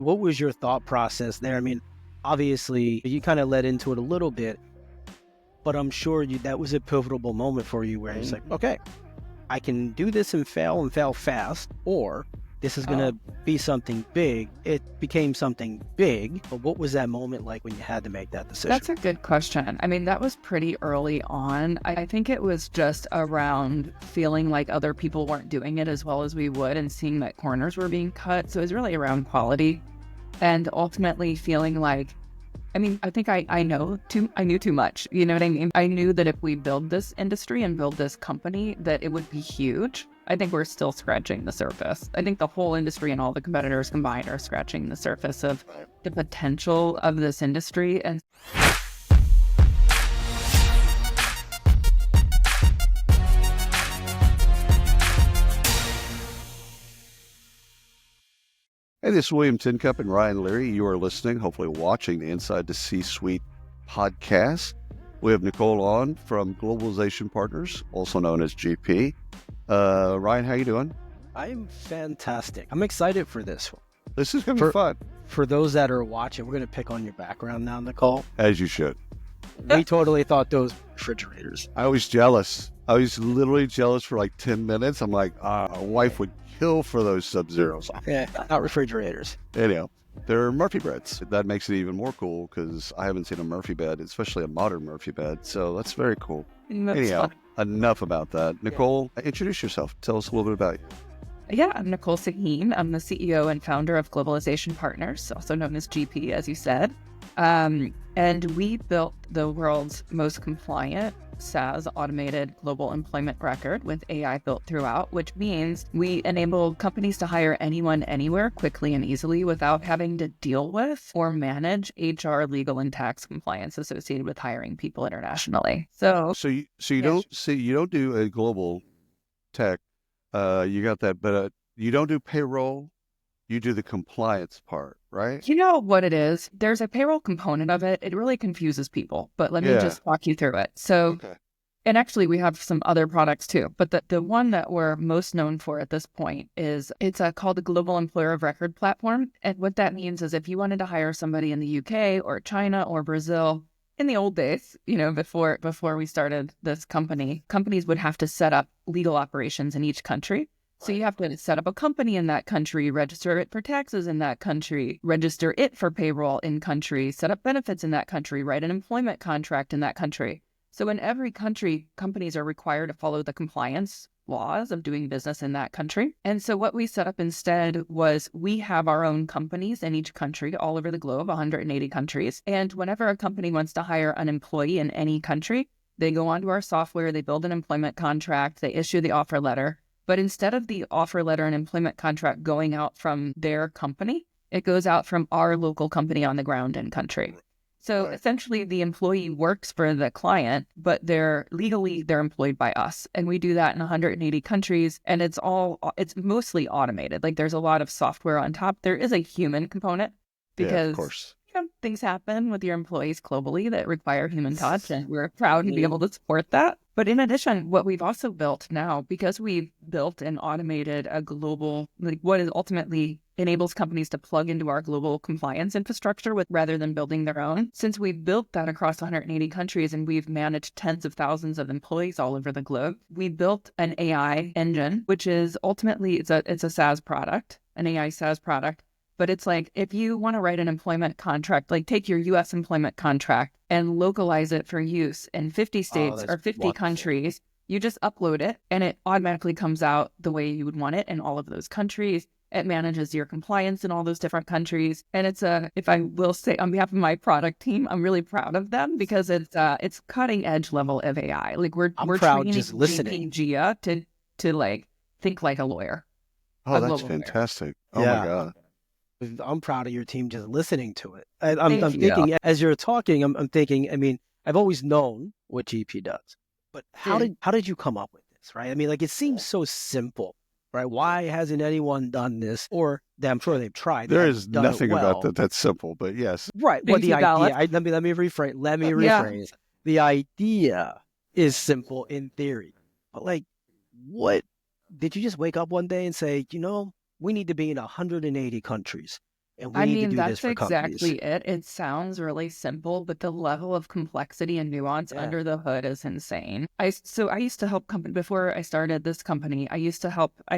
What was your thought process there? I mean, obviously, you kind of led into it a little bit, but I'm sure that was a pivotal moment for you where it's like, okay, I can do this and fail fast, or this is going to be something big. It became something big, but what was that moment like when you had to make that decision? That's a good question. I mean, that was pretty early on. I think it was just around feeling like other people weren't doing it as well as we would and seeing that corners were being cut. So it was really around quality and ultimately feeling like, I mean, I think I knew too much. You know what I mean? I knew that if we build this industry and build this company, that it would be huge. I think we're still scratching the surface. I think the whole industry and all the competitors combined are scratching the surface of the potential of this industry. And Hey, this is William Tincup and Ryan Leary. You are listening, hopefully watching the Inside the C-Suite podcast. We have Nicole on from Globalization Partners, also known as GP. Ryan, how you doing? I'm fantastic. I'm excited for this one. This is going to be fun. For those that are watching, we're going to pick on your background now, Nicole. As you should. We totally thought those refrigerators. I was jealous. I was literally jealous for like 10 minutes. I'm like, my wife would kill for those Sub-Zeros. Yeah, not refrigerators. Anyhow, they're Murphy beds. That makes it even more cool because I haven't seen a Murphy bed, especially a modern Murphy bed. So that's very cool. Anyhow, enough about that. Nicole, introduce yourself. Tell us a little bit about you. Yeah, I'm Nicole Sahin. I'm the CEO and founder of Globalization Partners, also known as GP, as you said. And we built the world's most compliant SaaS automated global employment record with AI built throughout, which means we enable companies to hire anyone, anywhere, quickly and easily without having to deal with or manage HR, legal, and tax compliance associated with hiring people internationally. So you don't do a global tech. You got that, but you don't do payroll. You do the compliance part, right? You know what it is? There's a payroll component of it. It really confuses people, but let me just walk you through it. So, and actually we have some other products too, but the one that we're most known for at this point is called the Global Employer of Record platform. And what that means is if you wanted to hire somebody in the UK or China or Brazil, in the old days, before we started this company, companies would have to set up legal operations in each country. So you have to set up a company in that country, register it for taxes in that country, register it for payroll in country, set up benefits in that country, write an employment contract in that country. So in every country, companies are required to follow the compliance laws of doing business in that country. And so what we set up instead was we have our own companies in each country all over the globe, 180 countries. And whenever a company wants to hire an employee in any country, they go onto our software, they build an employment contract, they issue the offer letter. But instead of the offer letter and employment contract going out from their company, it goes out from our local company on the ground in country. So essentially the employee works for the client, but they're employed by us. And we do that in 180 countries. And it's mostly automated. Like there's a lot of software on top. There is a human component because of course. Things happen with your employees globally that require human touch, and we're proud to be able to support that. But in addition, what we've also built now, because we've built and automated a global, what is ultimately enables companies to plug into our global compliance infrastructure rather than building their own. Since we've built that across 180 countries and we've managed tens of thousands of employees all over the globe, we built an AI engine, which is ultimately, it's a SaaS product, an AI SaaS product. But it's like, if you want to write an employment contract, like take your U.S. employment contract and localize it for use in 50 states or 50 countries, you just upload it and it automatically comes out the way you would want it in all of those countries. It manages your compliance in all those different countries. And if I will say on behalf of my product team, I'm really proud of them because it's cutting edge level of AI. Like we're training just listening. Gia to like think like a lawyer. Oh, that's fantastic. Oh my God. I'm proud of your team just listening to it. I'm thinking, as you're talking, I'm thinking, I mean, I've always known what GP does, but how did you come up with this, right? I mean, like, it seems so simple, right? Why hasn't anyone done this? Or I'm sure they've tried. There is nothing about that that's simple, but yes. Right. Well, the idea, let me rephrase. The idea is simple in theory, but like, what, did you just wake up one day and say, we need to be in 180 countries And we need to do this that's for companies. exactly it. It sounds really simple, but the level of complexity and nuance under the hood is insane. I used to help company before I started this company. I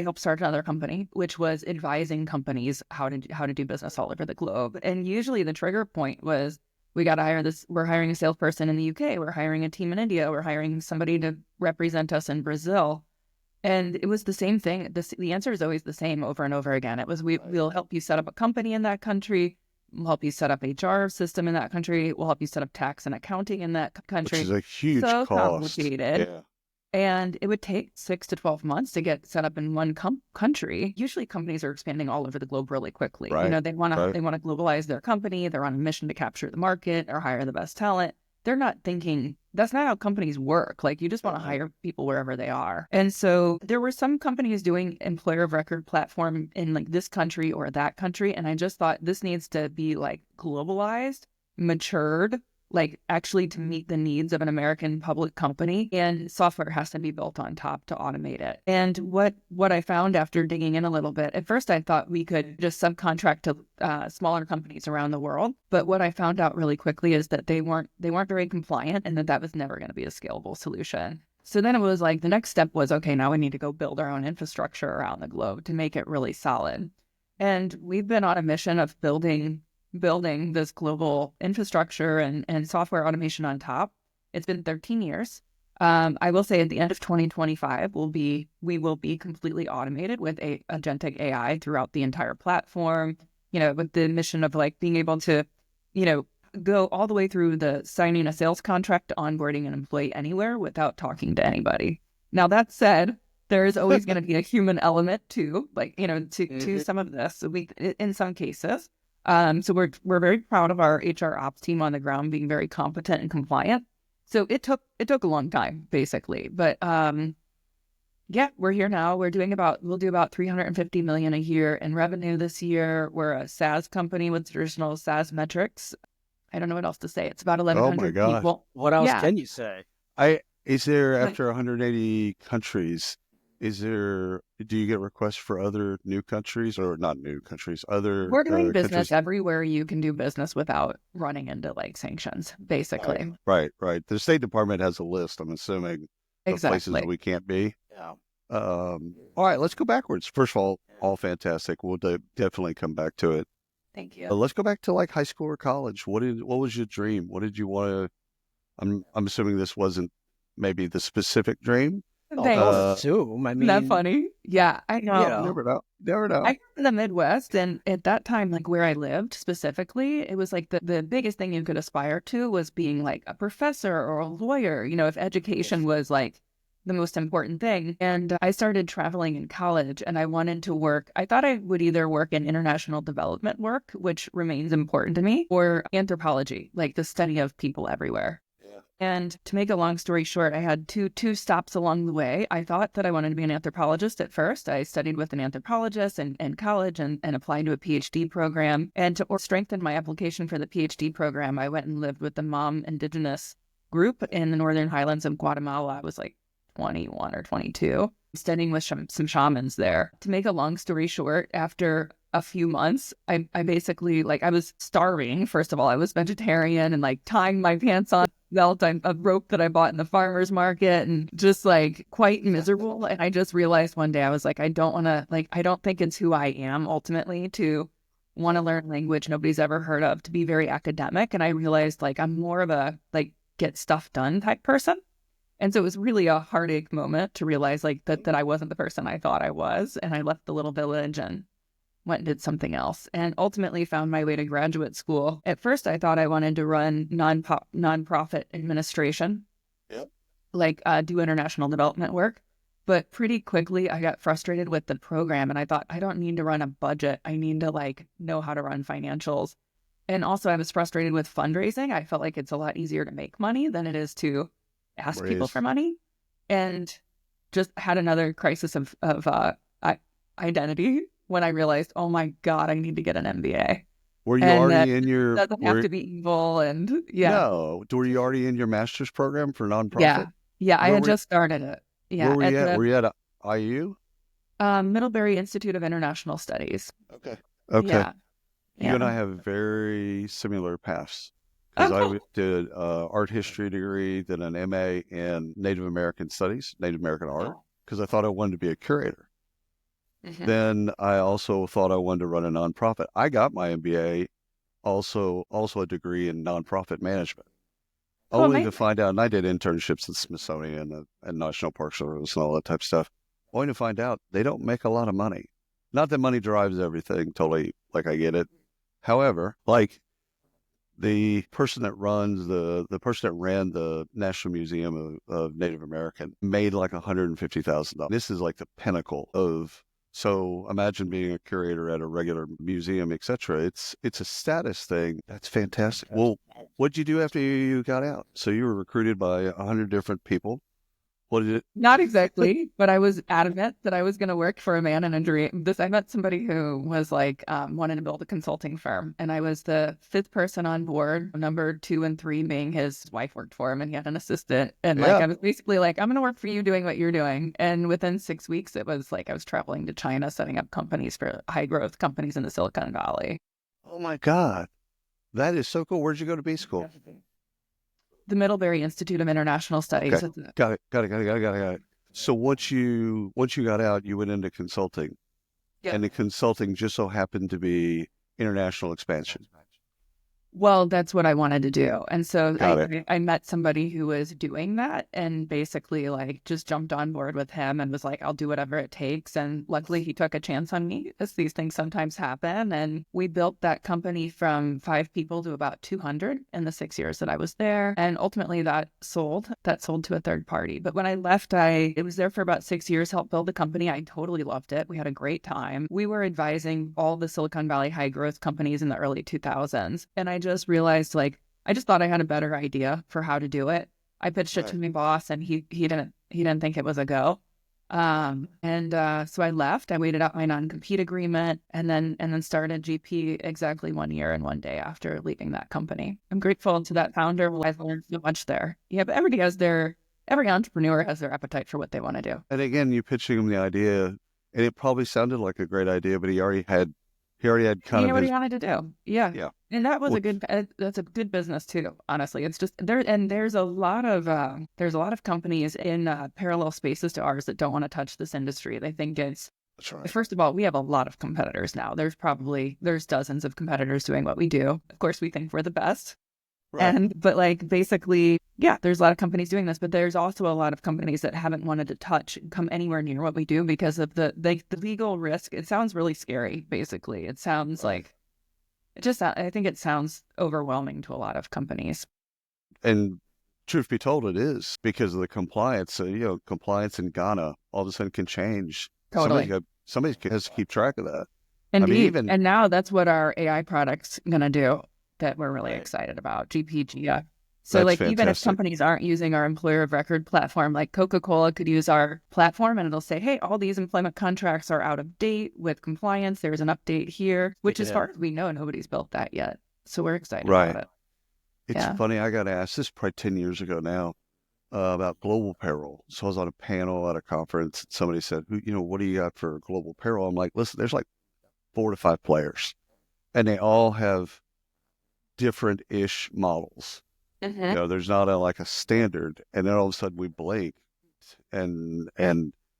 helped start another company, which was advising companies how to do business all over the globe. And usually the trigger point was, we got to hire this. We're hiring a salesperson in the UK. We're hiring a team in India. We're hiring somebody to represent us in Brazil. And it was the same thing. The answer is always the same over and over again. It was, we'll help you set up a company in that country. We'll help you set up HR system in that country. We'll help you set up tax and accounting in that country. Which is a huge cost. Complicated. Yeah. And it would take 6 to 12 months to get set up in one country. Usually companies are expanding all over the globe really quickly. Right. They want to globalize their company. They're on a mission to capture the market or hire the best talent. They're not thinking, that's not how companies work. Like, you just want to hire people wherever they are. And so there were some companies doing employer of record platform in like this country or that country. And I just thought, this needs to be like globalized, matured, like actually to meet the needs of an American public company, and software has to be built on top to automate it. And what I found after digging in a little bit, at first I thought we could just subcontract to smaller companies around the world. But what I found out really quickly is that they weren't very compliant, and that was never going to be a scalable solution. So then it was like, the next step was, okay, now we need to go build our own infrastructure around the globe to make it really solid. And we've been on a mission of building this global infrastructure and software automation on top. It's been 13 years. I will say at the end of 2025, we will be completely automated with agentic AI throughout the entire platform, with the mission of like being able to, go all the way through the signing a sales contract to onboarding an employee anywhere without talking to anybody. Now, that said, there is always going to be a human element too, like, to some of this, in some cases. So we're very proud of our HR ops team on the ground being very competent and compliant. So it took a long time, basically, but we're here now. We'll do about 350 million a year in revenue this year. We're a SaaS company with traditional SaaS metrics. I don't know what else to say. It's about 1,100 people. What else can you say? Is there, after 180 countries, do you get requests for other new countries, or not new countries, other We're doing business countries? Everywhere you can do business without running into like sanctions, basically. Right. The State Department has a list, I'm assuming, of places that we can't be. Yeah. All right, let's go backwards. First of all fantastic. We'll definitely come back to it. Thank you. Let's go back to like high school or college. What was your dream? What did you want to? I'm assuming this wasn't maybe the specific dream. Assume. I mean, that's funny. Yeah, I know. Never know. I grew up in the Midwest, and at that time, like where I lived specifically, it was like the biggest thing you could aspire to was being like a professor or a lawyer. If education was like the most important thing. And I started traveling in college, and I wanted to work. I thought I would either work in international development work, which remains important to me, or anthropology, like the study of people everywhere. And to make a long story short, I had two stops along the way. I thought that I wanted to be an anthropologist at first. I studied with an anthropologist in college and applied to a PhD program. And to strengthen my application for the PhD program, I went and lived with the Mom Indigenous group in the Northern Highlands of Guatemala. I was like 21 or 22, studying with some shamans there. To make a long story short, after a few months, I basically, like, I was starving. First of all, I was vegetarian and like tying my pants on belt, a rope that I bought in the farmer's market, and just like quite miserable. And I just realized one day, I was like, I don't think it's who I am ultimately to want to learn language nobody's ever heard of, to be very academic. And I realized like I'm more of a like get stuff done type person. And so it was really a heartache moment to realize like that I wasn't the person I thought I was. And I left the little village and went and did something else, and ultimately found my way to graduate school. At first, I thought I wanted to run nonprofit administration, like do international development work. But pretty quickly, I got frustrated with the program, and I thought, I don't need to run a budget. I need to like know how to run financials. And also, I was frustrated with fundraising. I felt like it's a lot easier to make money than it is to ask people for money, and just had another crisis of identity when I realized, oh my God, I need to get an MBA. Were you already in your... It doesn't have to be evil, and No. Were you already in your master's program for nonprofit? Yeah, I had just started it. Yeah. Where were you at? Were you at IU? Middlebury Institute of International Studies. Okay. Yeah. You and I have very similar paths. Because I did an art history degree, then an MA in Native American studies, Native American art, because I thought I wanted to be a curator. Then I also thought I wanted to run a nonprofit. I got my MBA, also a degree in nonprofit management, only to find out, and I did internships at Smithsonian and National Park Service and all that type of stuff, only to find out they don't make a lot of money. Not that money drives everything, totally, like I get it. However, like the person that runs the person that ran the National Museum of Native American made like $150,000. This is like the pinnacle of, so imagine being a curator at a regular museum, etc. It's a status thing. That's fantastic. Well, what'd you do after you got out? So you were recruited by 100 different people. What did it? Not exactly, but I was adamant that I was going to work for a man in a dream. I met somebody who was like wanting to build a consulting firm, and I was the fifth person on board. Number 2 and 3 being his wife worked for him, and he had an assistant. And like I was basically like, I'm going to work for you doing what you're doing. And within 6 weeks, it was like I was traveling to China, setting up companies for high growth companies in the Silicon Valley. Oh my God, that is so cool. Where'd you go to B school? The Middlebury Institute of International Studies. Okay. Got it. So once you got out, you went into consulting, and the consulting just so happened to be international expansion. Well, that's what I wanted to do. And so I met somebody who was doing that and basically like just jumped on board with him and was like, I'll do whatever it takes. And luckily he took a chance on me, as these things sometimes happen. And we built that company from 5 people to about 200 in the 6 years that I was there. And ultimately that sold to a third party. But when I left, it was there for about 6 years, helped build the company. I totally loved it. We had a great time. We were advising all the Silicon Valley high growth companies in the early 2000s. And I just realized I just thought I had a better idea for how to do it. I pitched it to my boss and he didn't think it was a go. So I left. I waited out my non-compete agreement and then started GP exactly 1 year and 1 day after leaving that company. I'm grateful to that founder. I've learned so much there. Yeah, but every entrepreneur has their appetite for what they want to do. And again, you pitching him the idea, and it probably sounded like a great idea, but he already had kind of what he wanted to do. Yeah. And that was that's a good business too, honestly. It's just there, and there's a lot of companies in parallel spaces to ours that don't want to touch this industry. They think it's, that's right. First of all, we have a lot of competitors now. There's dozens of competitors doing what we do. Of course, we think we're the best. Right. But like basically, there's a lot of companies doing this, but there's also a lot of companies that haven't wanted to come anywhere near what we do because of the legal risk. It sounds really scary, basically. It sounds like, I think it sounds overwhelming to a lot of companies. And truth be told, it is because of the compliance. Compliance in Ghana all of a sudden can change. Totally. Somebody has to keep track of that. Indeed. And now that's what our AI product's going to do. That we're really excited about, GPGF. So that's like fantastic. Even if companies aren't using our employer of record platform, like Coca-Cola could use our platform and it'll say, hey, all these employment contracts are out of date with compliance. There's an update here, which as far as we know, nobody's built that yet. So we're excited about it. It's funny. I got asked this probably 10 years ago now about global payroll. So I was on a panel at a conference. And somebody said, what do you got for global payroll? I'm like, listen, there's like 4 to 5 players and they all have different-ish models. There's not a standard, and then all of a sudden we blink, and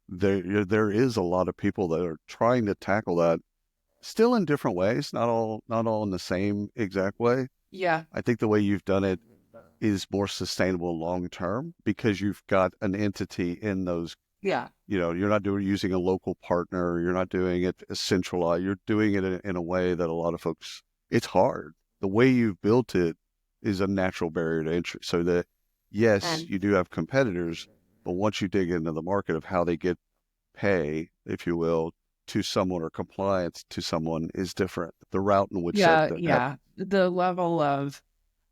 there is a lot of people that are trying to tackle that, still in different ways, not all in the same exact way. Yeah, I think the way you've done it is more sustainable long term because you've got an entity in those. Yeah, you're not using a local partner. You're not doing it centralized. You're doing it in a way that a lot of folks. It's hard. The way you've built it is a natural barrier to entry. So that, yes, you do have competitors, but once you dig into the market of how they get pay, if you will, to someone or compliance to someone is different. The route in which the level of,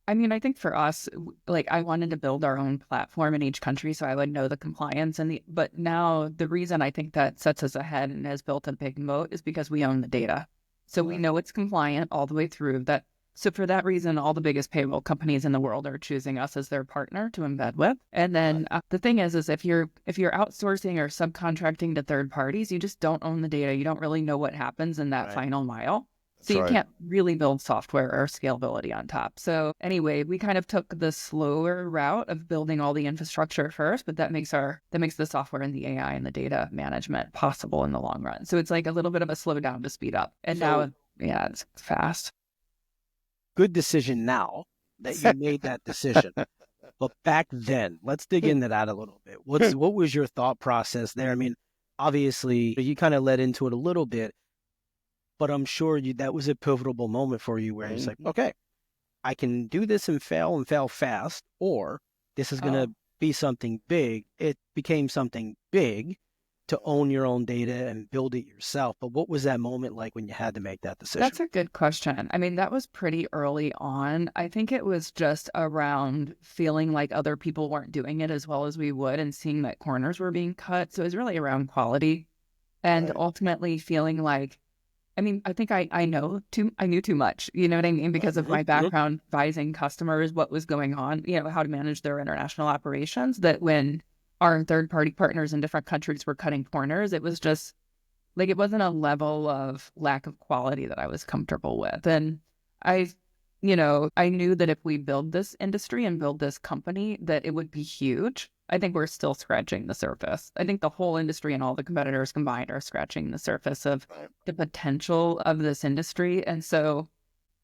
I think for us, I wanted to build our own platform in each country so I would know the compliance but now the reason I think that sets us ahead and has built a big moat is because we own the data. So we know it's compliant all the way through that. So for that reason, all the biggest payroll companies in the world are choosing us as their partner to embed with. And then the thing is if you're outsourcing or subcontracting to third parties, you just don't own the data. You don't really know what happens in that final mile. So you can't really build software or scalability on top. So anyway, we kind of took the slower route of building all the infrastructure first, but that makes the software and the AI and the data management possible in the long run. So it's like a little bit of a slowdown to speed up. And now, yeah, it's fast. Good decision now that you made that decision. But back then, let's dig into that a little bit. What was your thought process there? I mean, obviously, you kind of led into it a little bit, but I'm sure that was a pivotal moment for you where it's like, okay, I can do this and fail fast, or this is going to be something big. It became something big to own your own data and build it yourself. But what was that moment like when you had to make that decision? That's a good question. I mean, that was pretty early on. I think it was just around feeling like other people weren't doing it as well as we would and seeing that corners were being cut. So it was really around quality and ultimately feeling like, I mean, I think I knew too much, you know what I mean? Because of my background advising customers what was going on, you know, how to manage their international operations, that when our third-party partners in different countries were cutting corners, it was just like, it wasn't a level of lack of quality that I was comfortable with. And I knew that if we build this industry and build this company, that it would be huge. I think we're still scratching the surface. I think the whole industry and all the competitors combined are scratching the surface of the potential of this industry. And so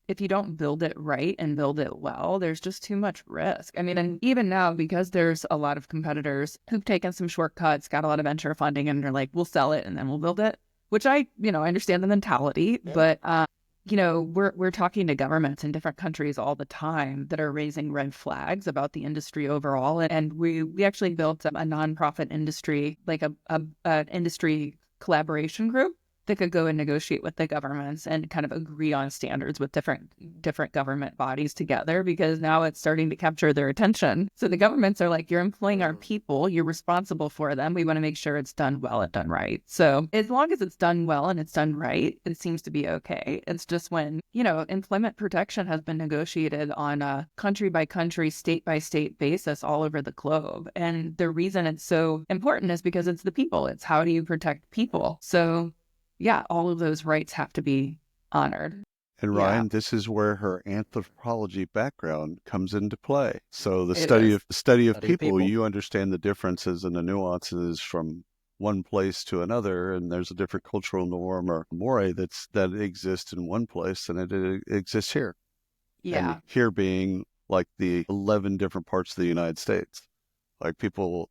if you don't build it right and build it well, there's just too much risk. I mean, and even now, because there's a lot of competitors who've taken some shortcuts, got a lot of venture funding, and they're like, we'll sell it and then we'll build it, which I understand the mentality, but we're talking to governments in different countries all the time that are raising red flags about the industry overall. And we actually built a nonprofit industry, like an industry collaboration group that could go and negotiate with the governments and kind of agree on standards with different government bodies together, because now it's starting to capture their attention. So the governments are like, you're employing our people, you're responsible for them. We want to make sure it's done well and done right. So as long as it's done well and it's done right, it seems to be okay. It's just when, employment protection has been negotiated on a country by country, state by state basis all over the globe. And the reason it's so important is because it's the people. It's how do you protect people? So yeah, all of those rights have to be honored. And Ryan, this is where her anthropology background comes into play. So the study of people, you understand the differences and the nuances from one place to another, and there's a different cultural norm or mores that exists in one place than it exists here. Yeah. And here being like the 11 different parts of the United States. Like people,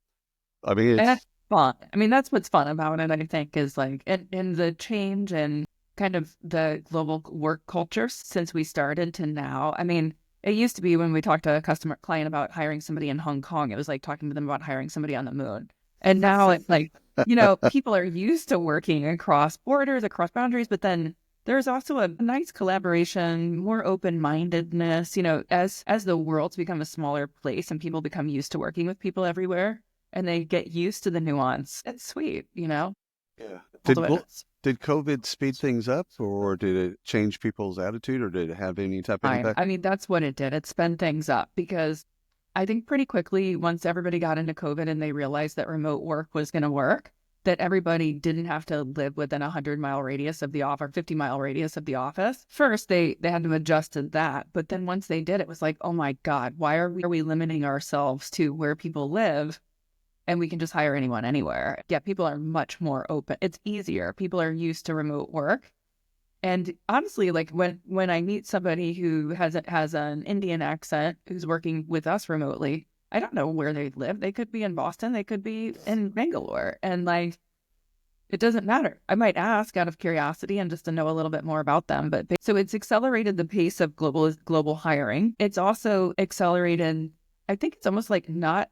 I mean, it's fun. I mean, that's what's fun about it, I think, is like, and the change and kind of the global work culture since we started to now. I mean, it used to be when we talked to a client about hiring somebody in Hong Kong, it was like talking to them about hiring somebody on the moon. And now it's like, people are used to working across borders, across boundaries, but then there's also a nice collaboration, more open-mindedness, as the world's become a smaller place and people become used to working with people everywhere. And they get used to the nuance. It's sweet, Yeah. Did COVID speed things up, or did it change people's attitude, or did it have any type of impact? I mean, that's what it did. It sped things up, because I think pretty quickly, once everybody got into COVID and they realized that remote work was going to work, that everybody didn't have to live within a 100-mile radius of the office or 50-mile radius of the office. First, they had to adjust to that. But then once they did, it was like, oh my God, why are we limiting ourselves to where people live? And we can just hire anyone anywhere. Yeah, people are much more open. It's easier. People are used to remote work. And honestly, like when I meet somebody who has an Indian accent who's working with us remotely, I don't know where they live. They could be in Boston. They could be in Bangalore. And like, it doesn't matter. I might ask out of curiosity and just to know a little bit more about them. But so it's accelerated the pace of global hiring. It's also accelerated, I think it's almost like not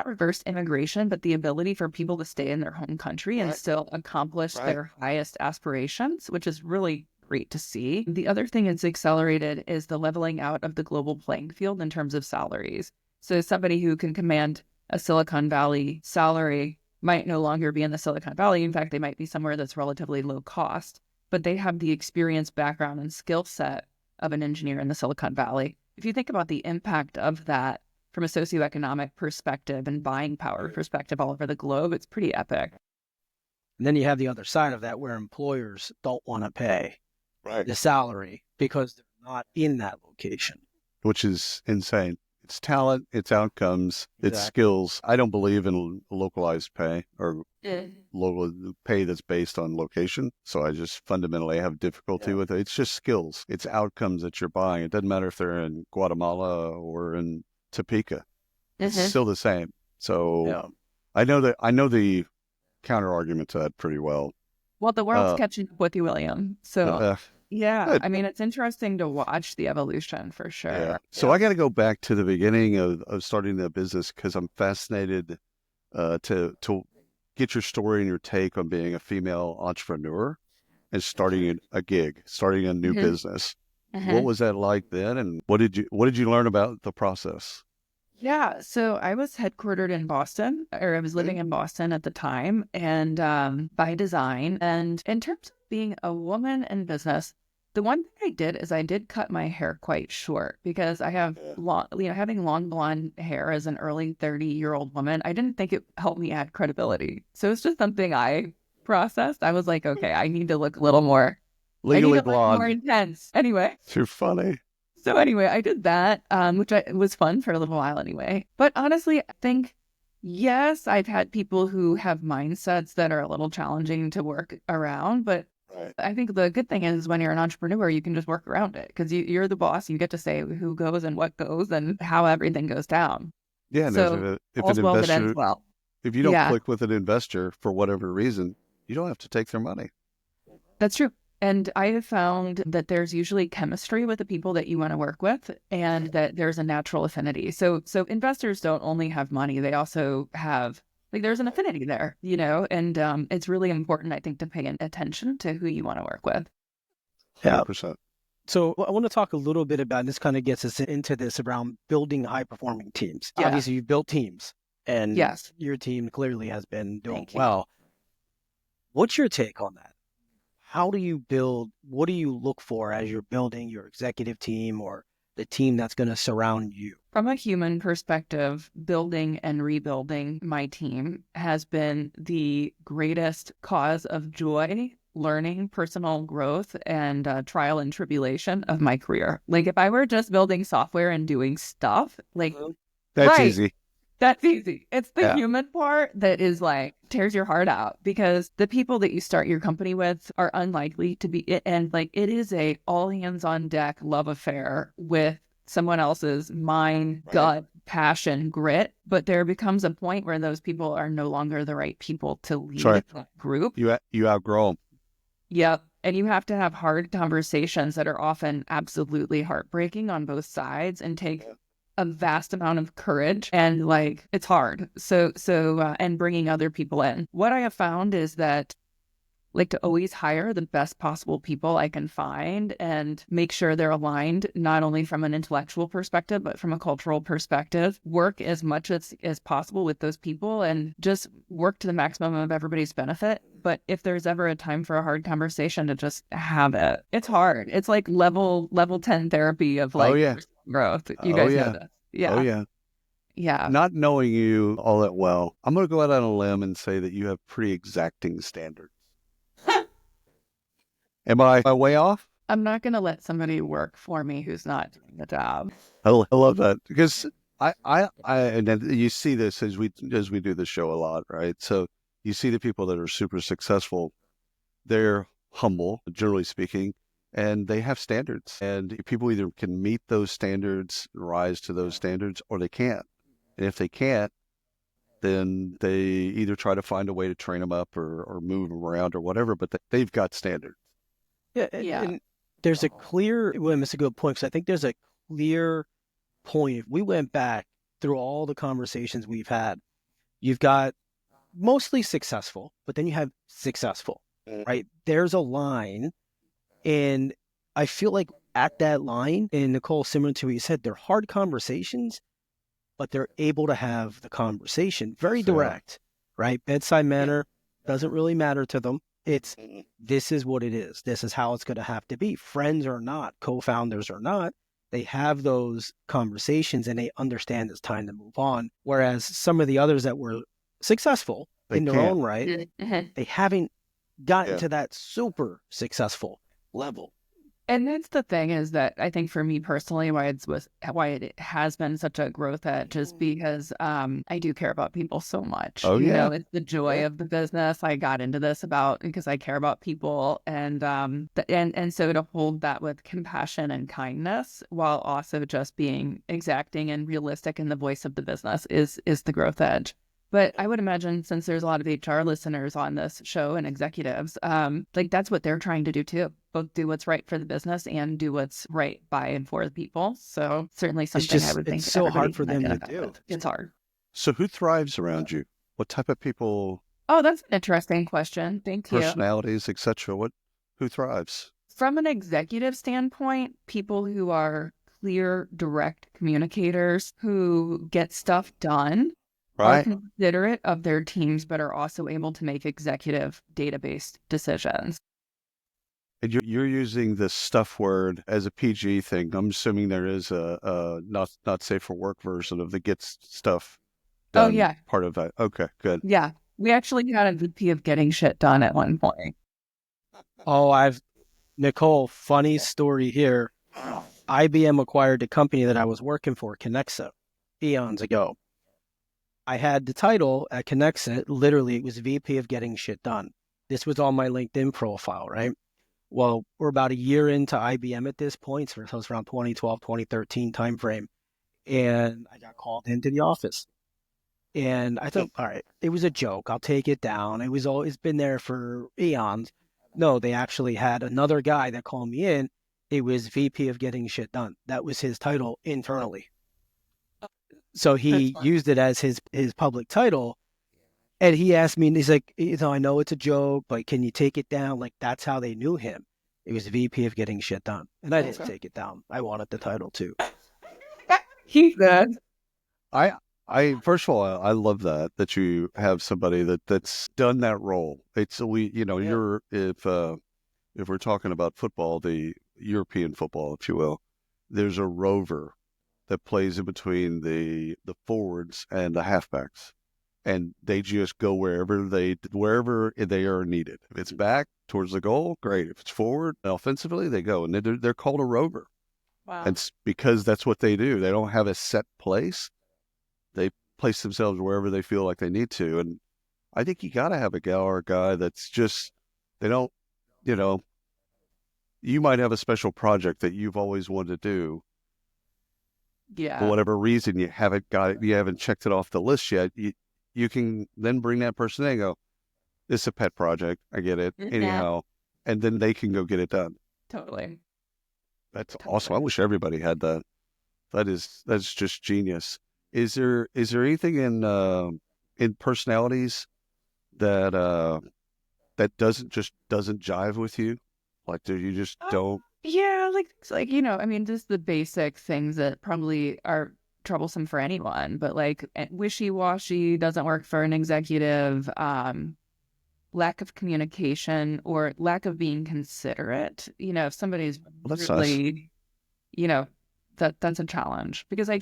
reverse immigration, but the ability for people to stay in their home country and still accomplish their highest aspirations, which is really great to see. The other thing it's accelerated is the leveling out of the global playing field in terms of salaries. So somebody who can command a Silicon Valley salary might no longer be in the Silicon Valley. In fact, they might be somewhere that's relatively low cost, but they have the experience, background, and skill set of an engineer in the Silicon Valley. If you think about the impact of that from a socioeconomic perspective and buying power perspective all over the globe, it's pretty epic. And then you have the other side of that where employers don't want to pay the salary because they're not in that location. Which is insane. It's talent, it's outcomes, it's skills. I don't believe in localized pay or local pay that's based on location. So I just fundamentally have difficulty with it. It's just skills. It's outcomes that you're buying. It doesn't matter if they're in Guatemala or in Topeka. It's still the same. So I know the counter argument to that pretty well. Well, the world's catching up with you, William. So I mean, it's interesting to watch the evolution for sure. Yeah. So I got to go back to the beginning of starting the business because I'm fascinated to get your story and your take on being a female entrepreneur and starting a gig, starting a new business. What was that like then, and what did you learn about the process? Yeah, so I was headquartered in Boston, or I was living in Boston at the time, and by design. And in terms of being a woman in business, the one thing I did is I did cut my hair quite short because I have having long blonde hair as an early 30-year-old woman, I didn't think it helped me add credibility. So it's just something I processed. I was like, okay, I need to look a little more legally blonde, more intense. Anyway, too funny. So anyway, I did that, which was fun for a little while anyway. But honestly, I think, yes, I've had people who have mindsets that are a little challenging to work around. But I think the good thing is when you're an entrepreneur, you can just work around it because you're the boss. You get to say who goes and what goes and how everything goes down. Yeah. So if all's an well that investor, ends well. if you don't click with an investor for whatever reason, you don't have to take their money. That's true. And I have found that there's usually chemistry with the people that you want to work with and that there's a natural affinity. So investors don't only have money, they also have, there's an affinity there, and it's really important, I think, to pay attention to who you want to work with. 100%. So I want to talk a little bit about, and this kind of gets us into this around building high-performing teams. Yeah. Obviously, you've built teams, and your team clearly has been doing well. What's your take on that? How do you build, what do you look for as you're building your executive team or the team that's going to surround you? From a human perspective, building and rebuilding my team has been the greatest cause of joy, learning, personal growth, and trial and tribulation of my career. If I were just building software and doing stuff, that's easy. That's easy. It's the human part that is tears your heart out because the people that you start your company with are unlikely to be, and it is a all hands on deck love affair with someone else's mind, gut, passion, grit. But there becomes a point where those people are no longer the right people to lead the group. You outgrow them. Yep. And you have to have hard conversations that are often absolutely heartbreaking on both sides and take a vast amount of courage and it's hard. So and bringing other people in. What I have found is that to always hire the best possible people I can find and make sure they're aligned, not only from an intellectual perspective, but from a cultural perspective, work as much as possible with those people and just work to the maximum of everybody's benefit. But if there's ever a time for a hard conversation, to just have it. It's hard. It's like level 10 therapy of growth. You guys know this. Yeah. Oh, yeah. Yeah. Not knowing you all that well, I'm going to go out on a limb and say that you have pretty exacting standards. Am I way off? I'm not going to let somebody work for me who's not doing the job. I love that because I and you see this as we do the show a lot, right? So you see the people that are super successful, they're humble, generally speaking, and they have standards. And people either can meet those standards, rise to those standards, or they can't. And if they can't, then they either try to find a way to train them up or move them around or whatever, but they've got standards. Yeah. And there's a clear, it's a good point, because I think there's a clear point. If we went back through all the conversations we've had, you've got mostly successful, but then you have successful, right? There's a line. And I feel like at that line, and Nicole, similar to what you said, they're hard conversations, but they're able to have the conversation. Very direct, right? Bedside manner doesn't really matter to them. It's, this is what it is. This is how it's going to have to be. Friends or not, co-founders or not, they have those conversations and they understand it's time to move on. Whereas some of the others that were successful in their own right, they haven't gotten to that super successful level. And that's the thing, is that I think for me personally, why it has been such a growth edge is because I do care about people so much. Oh, yeah. It's the joy of the business. I got into this because I care about people, and so to hold that with compassion and kindness while also just being exacting and realistic in the voice of the business is the growth edge. But I would imagine, since there's a lot of HR listeners on this show and executives, like that's what they're trying to do too. Both do what's right for the business and do what's right by and for the people. So certainly something I would think it's so hard for them to identify do. with. It's hard. So who thrives around you? What type of people, Oh, that's an interesting question. Thank you. personalities, etc.? Who thrives? From an executive standpoint, people who are clear, direct communicators who get stuff done, are Right. considerate of their teams, but are also able to make executive database decisions. And you're using the stuff word as a PG thing. I'm assuming there is a not safe for work version of the get stuff done. Oh, yeah. Part of that. Okay, good. Yeah. We actually had a VP of getting shit done at one point. Oh, Nicole, funny story here. IBM acquired the company that I was working for, Connexa, eons ago. I had the title at Connexa, literally it was VP of getting shit done. This was on my LinkedIn profile, right? Well, we're about a year into IBM at this point, so it was around 2012, 2013 timeframe. And I got called into the office. And I thought, all right, it was a joke. I'll take it down. It's been there for eons. No, they actually had another guy that called me in. It was VP of getting shit done. That was his title internally. So he used it as his public title. And he asked me, and he's like, I know it's a joke, but can you take it down? Like, that's how they knew him. It was VP of getting shit done. And I didn't take it down. I wanted the title too. He said, I first of all, I love that you have somebody that's done that role. It's you're if we're talking about football, the European football, if you will, there's a rover that plays in between the forwards and the halfbacks, and they just go wherever they are needed. If it's back towards the goal, great. If it's forward offensively, they go, and they're called a rover. wow. And it's because that's what they do. They don't have a set place. They place themselves wherever they feel like they need to. And I think you got to have a gal or a guy that's just, they don't, you might have a special project that you've always wanted to do. Yeah. For whatever reason, you haven't checked it off the list yet. You can then bring that person in and go, this is a pet project. I get it. Anyhow. And then they can go get it done. Totally. That's awesome. I wish everybody had that. That's just genius. Is there anything in personalities that doesn't jive with you? Like, you just don't? Yeah, just the basic things that probably are troublesome for anyone, but like wishy-washy doesn't work for an executive. Lack of communication or lack of being considerate. If somebody's really, nice. That's a challenge, because I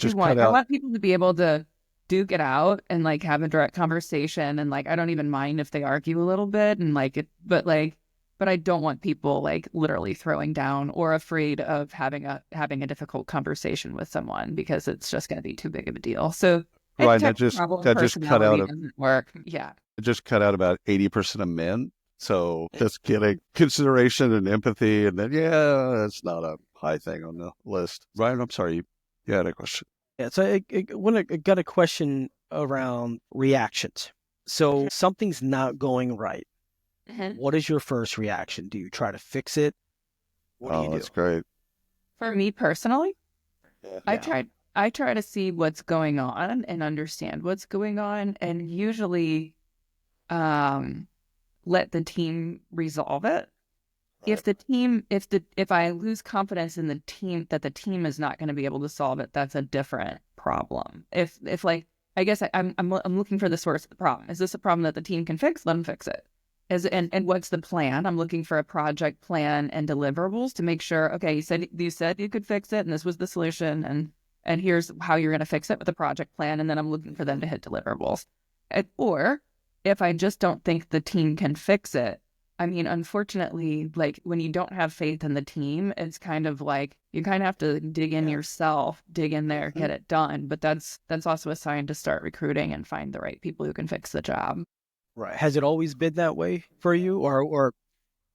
want people to be able to duke it out and like have a direct conversation, and like I don't even mind if they argue a little bit and like it, but I don't want people like literally throwing down or afraid of having a difficult conversation with someone because it's just going to be too big of a deal. So right, that just cut out doesn't work. Yeah. It just cut out about 80% of men. So just getting consideration and empathy, and then that's not a high thing on the list. Ryan, I'm sorry, you had a question. Yeah, so I got a question around reactions. So something's not going right. What is your first reaction? Do you try to fix it? What do you do? That's great. For me personally, I try to see what's going on and understand what's going on, and usually let the team resolve it. Right. If I lose confidence in the team, that the team is not going to be able to solve it, that's a different problem. If like, I guess I'm looking for the source of the problem. Is this a problem that the team can fix? Let them fix it. And what's the plan? I'm looking for a project plan and deliverables to make sure, okay, you said you could fix it, and this was the solution, and here's how you're going to fix it with a project plan, and then I'm looking for them to hit deliverables. Or if I just don't think the team can fix it, I mean, unfortunately, like when you don't have faith in the team, it's kind of like you kind of have to dig in yourself, dig in there, get it done. But that's also a sign to start recruiting and find the right people who can fix the job. Right. Has it always been that way for you, or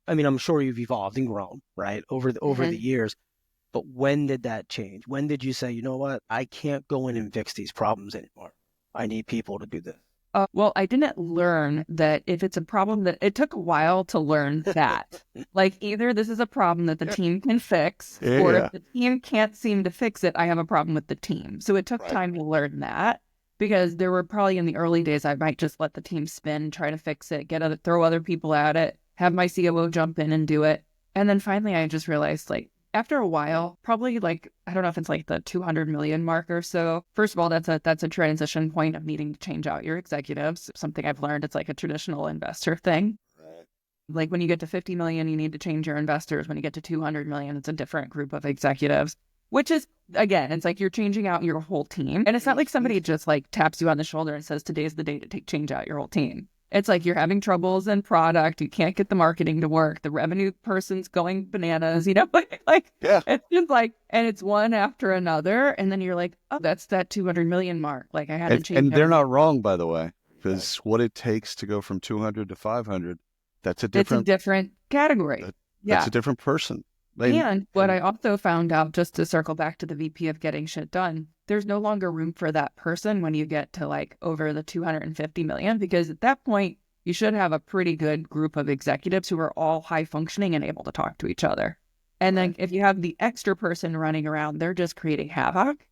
I mean, I'm sure you've evolved and grown, right, over the years. But when did that change? When did you say, you know what, I can't go in and fix these problems anymore. I need people to do this. Well, I didn't learn that if it's a problem that it took a while to learn that. Like either this is a problem that the team can fix, or if the team can't seem to fix it, I have a problem with the team. So it took time to learn that, because there were probably in the early days, I might just let the team spin, try to fix it, throw other people at it, have my COO jump in and do it. And then finally, I just realized like, after a while, probably like, I don't know if it's like the 200 million mark or so. First of all, that's a transition point of needing to change out your executives. Something I've learned, it's like a traditional investor thing. Like when you get to 50 million, you need to change your investors. When you get to 200 million, it's a different group of executives, which is, again, it's like you're changing out your whole team. And it's not like somebody just like taps you on the shoulder and says, today's the day to change out your whole team. It's like you're having troubles in product. You can't get the marketing to work. The revenue person's going bananas, you know, it's just like, and it's one after another. And then you're like, oh, that's that 200 million mark. Like I had to change. And they're not wrong, by the way, because what it takes to go from 200 to 500, it's a different category. That's a different person. And what I also found out, just to circle back to the VP of getting shit done, there's no longer room for that person when you get to like over the 250 million, because at that point, you should have a pretty good group of executives who are all high functioning and able to talk to each other. And then if you have the extra person running around, they're just creating havoc.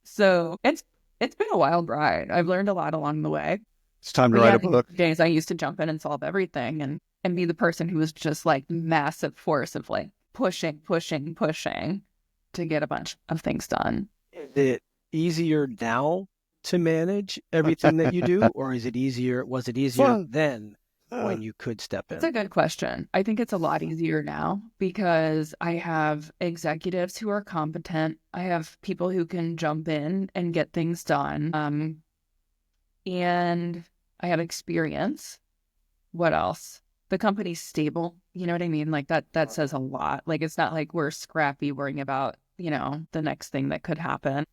So it's been a wild ride. I've learned a lot along the way. It's time to write a book. Days I used to jump in and solve everything and be the person who was just like massive force of like pushing to get a bunch of things done. Is it easier now to manage everything that you do, or was it easier then when you could step in? It's a good question. I think it's a lot easier now because I have executives who are competent. I have people who can jump in and get things done. And I have experience. What else? The company's stable. You know what I mean? Like that says a lot. Like it's not like we're scrappy worrying about, you know, the next thing that could happen.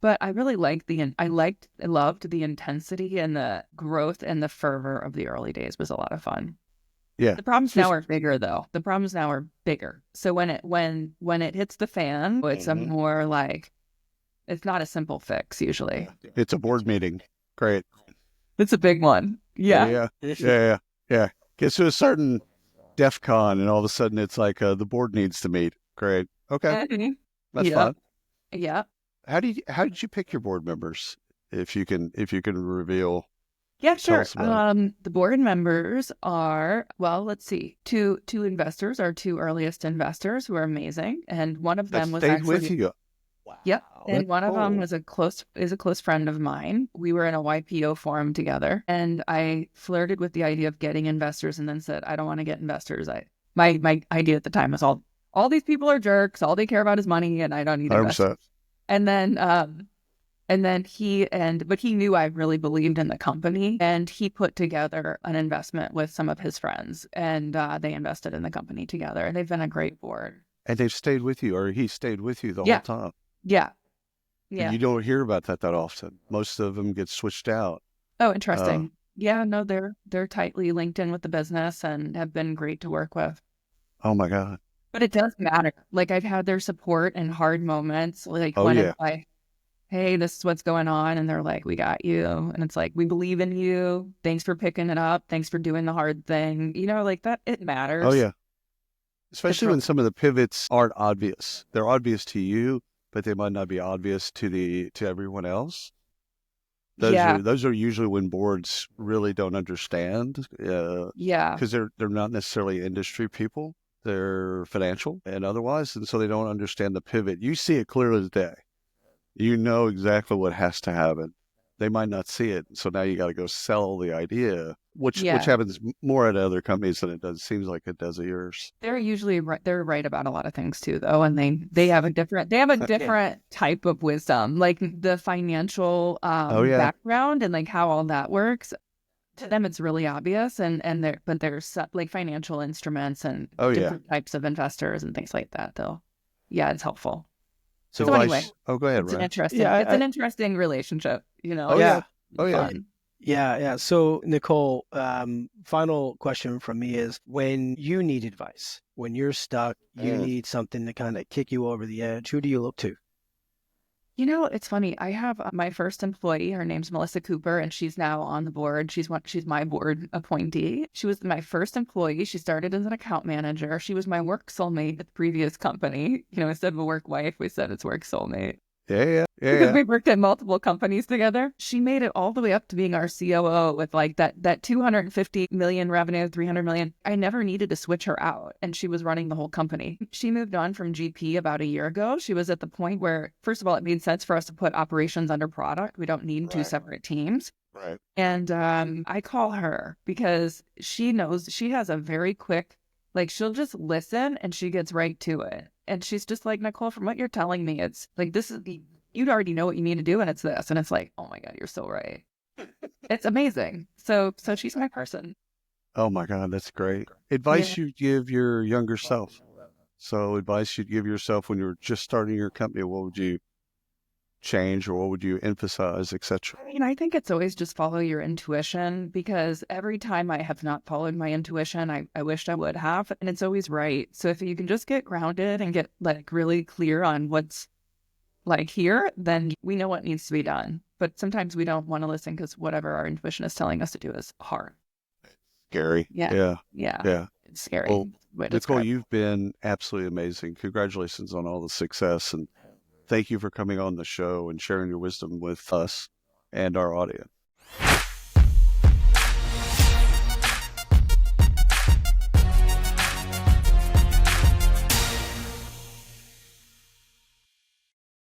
But I really loved the intensity and the growth and the fervor of the early days was a lot of fun. Yeah. The problems now are bigger though. The problems now are bigger. So when it hits the fan, it's a more like, it's not a simple fix usually. It's a board meeting. Great. It's a big one. Yeah. Yeah. Gets to a certain DEF CON and all of a sudden it's like the board needs to meet. Great. Okay. That's fun. Yeah. How did you pick your board members? If you can reveal. Yeah, sure. The board members are, well, let's see. Two investors, our two earliest investors who are amazing. And one of them was stayed with you. Wow. Yep. And one of them is a close friend of mine. We were in a YPO forum together and I flirted with the idea of getting investors and then said, I don't want to get investors. My idea at the time was all these people are jerks. All they care about is money and I don't need investors. 100%. And then he knew I really believed in the company and he put together an investment with some of his friends and they invested in the company together and they've been a great board. And they've stayed with you, or he stayed with you the whole time. Yeah. And you don't hear about that often. Most of them get switched out. Oh, interesting. No, they're tightly linked in with the business and have been great to work with. Oh my God. But it does matter. Like I've had their support in hard moments. Like it's like, hey, this is what's going on. And they're like, we got you. And it's like, we believe in you. Thanks for picking it up. Thanks for doing the hard thing. You know, like that, it matters. Oh yeah. Especially when some of the pivots aren't obvious. They're obvious to you, but they might not be obvious to everyone else. Those are usually when boards really don't understand. Because they're not necessarily industry people. They're financial and otherwise, and so they don't understand the pivot. You see it clearly as day. You know exactly what has to happen. They might not see it, so now you got to go sell the idea, which happens more at other companies than it does. Seems like it does at yours. They're usually they're right about a lot of things too, though, and they have a different type of wisdom, like the financial background and like how all that works. to them it's really obvious, but there's like financial instruments and different types of investors and things like that, though. Yeah, it's helpful. So anyway, go ahead, it's Ryan. an interesting relationship, you know. Oh yeah. Fun. Yeah. So Nicole, final question from me is, when you need advice, when you're stuck, you need something to kind of kick you over the edge, who do you look to? You know, it's funny. I have my first employee. Her name's Melissa Cooper, and she's now on the board. She's my board appointee. She was my first employee. She started as an account manager. She was my work soulmate at the previous company. You know, instead of a work wife, we said it's work soulmate. Yeah. Because we worked at multiple companies together. She made it all the way up to being our COO with like that 250 million revenue, 300 million. I never needed to switch her out, and she was running the whole company. She moved on from GP about a year ago. She was at the point where, first of all, it made sense for us to put operations under product. We don't need two separate teams. Right. And I call her because she knows, she has a very quick, like, she'll just listen and she gets right to it. And she's just like, Nicole, from what you're telling me, it's like, you'd already know what you need to do, and it's this. And it's like, oh my God, you're so right. It's amazing. So she's my person. Oh my God, that's great. Advice you'd give your younger self. So advice you'd give yourself when you were just starting your company, what would you change or what would you emphasize, etc.? I mean, I think it's always just follow your intuition, because every time I have not followed my intuition, I wished I would have, and it's always right. So if you can just get grounded and get like really clear on what's like here, then we know what needs to be done. But sometimes we don't want to listen because whatever our intuition is telling us to do is hard. Scary. Yeah. It's scary. Well, Nicole, you've been absolutely amazing. Congratulations on all the success, and thank you for coming on the show and sharing your wisdom with us and our audience.